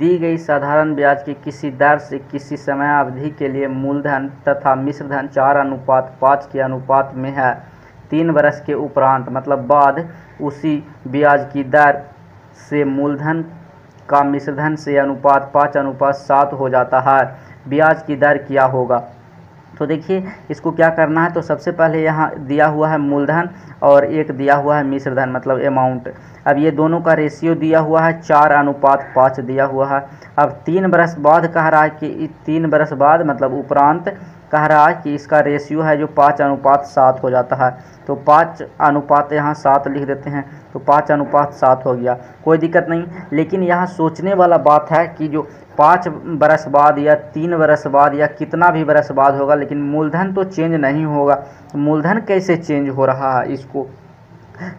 दी गई साधारण ब्याज की किसी दर से किसी समयावधि के लिए मूलधन तथा मिश्रधन 4:5 के अनुपात में है। 3 वर्ष के उपरांत मतलब बाद उसी ब्याज की दर से मूलधन का मिश्रधन से अनुपात 5:7 हो जाता है। ब्याज की दर क्या होगा? तो देखिए इसको क्या करना है, तो सबसे पहले यहाँ दिया हुआ है मूलधन और एक दिया हुआ है मिश्रधन मतलब अमाउंट। अब ये दोनों का रेशियो दिया हुआ है 4:5 दिया हुआ है। अब 3 बरस बाद कह रहा है कि 3 बरस बाद मतलब उपरांत कह रहा है कि इसका रेशियो है जो 5:7 हो जाता है। तो 5 यहाँ 7 लिख देते हैं, तो 5:7 हो गया, कोई दिक्कत नहीं। लेकिन यहाँ सोचने वाला बात है कि जो 5 बरस बाद या 3 बरस बाद या कितना भी बरस बाद होगा, लेकिन मूलधन तो चेंज नहीं होगा। मूलधन कैसे चेंज हो रहा है इसको,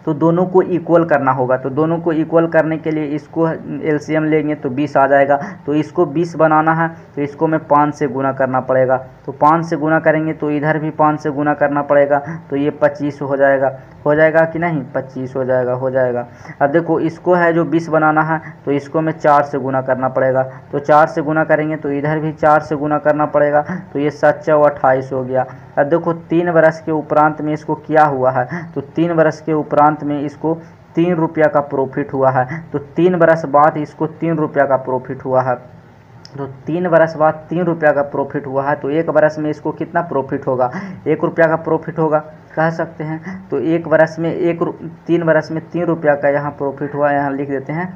तो दोनों को इक्वल करना होगा। तो दोनों को इक्वल करने के लिए इसको एलसीएम लेंगे तो 20 आ जाएगा। तो इसको 20 बनाना है तो इसको मैं 5 से गुना करना पड़ेगा। तो 5 से गुना करेंगे तो इधर भी 5 से गुना करना पड़ेगा, तो ये 25 हो जाएगा। हो जाएगा कि नहीं? 25 हो जाएगा, हो जाएगा। अब देखो इसको है जो 20 बनाना है तो इसको मैं 4 से गुना करना पड़ेगा। तो 4 से गुना करेंगे तो इधर भी 4 से गुना करना पड़ेगा, तो ये 7×4 = 28 हो गया। अब देखो 3 बरस के उपरांत में इसको क्या हुआ है, तो 3 बरस के उपरांत में इसको 3 रुपया का प्रॉफिट हुआ है। तो 3 बरस बाद इसको 3 रुपया का प्रॉफिट हुआ है। तो 3 बरस बाद 3 रुपया का प्रॉफिट हुआ है, तो 1 बरस में इसको कितना प्रॉफिट होगा? 1 रुपया का प्रॉफिट होगा, कह सकते हैं। तो 1 बरस में 3 बरस में 3 रुपया का यहाँ प्रॉफिट हुआ, यहाँ लिख देते हैं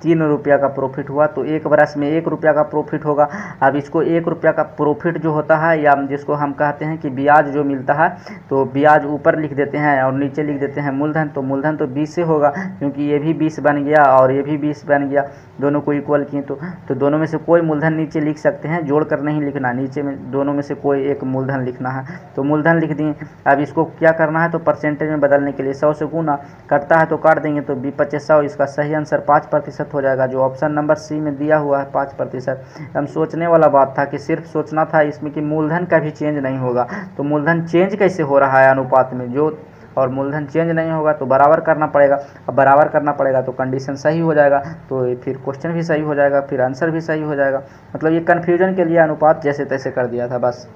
3 रुपया का प्रॉफिट हुआ। तो 1 बरस में 1 रुपया का प्रॉफिट होगा। अब इसको 1 रुपया का प्रॉफिट जो होता है या जिसको हम कहते हैं कि ब्याज जो मिलता है, तो ब्याज ऊपर लिख देते हैं और नीचे लिख देते हैं मूलधन। तो मूलधन तो 20 से होगा क्योंकि ये भी 20 बन गया और ये भी 20 बन गया, दोनों को इक्वल किए। तो दोनों में से कोई मूलधन नीचे लिख सकते हैं, जोड़ कर नहीं लिखना, नीचे में दोनों में से कोई एक मूलधन लिखना है। तो मूलधन लिख दिए। अब इसको क्या करना है, तो परसेंटेज में बदलने के लिए 100 से गुना कटता है तो काट देंगे, तो 25 इसका सही आंसर 5% हो जाएगा, जो ऑप्शन नंबर सी में दिया हुआ है 5%। हम सोचने वाला बात था कि सिर्फ सोचना था इसमें कि मूलधन का भी चेंज नहीं होगा। तो मूलधन चेंज कैसे हो रहा है अनुपात में, जो और मूलधन चेंज नहीं होगा तो बराबर करना पड़ेगा। अब बराबर करना पड़ेगा तो कंडीशन सही हो जाएगा, तो फिर क्वेश्चन भी सही हो जाएगा, फिर आंसर भी सही हो जाएगा। मतलब ये कन्फ्यूजन के लिए अनुपात जैसे तैसे कर दिया था बस।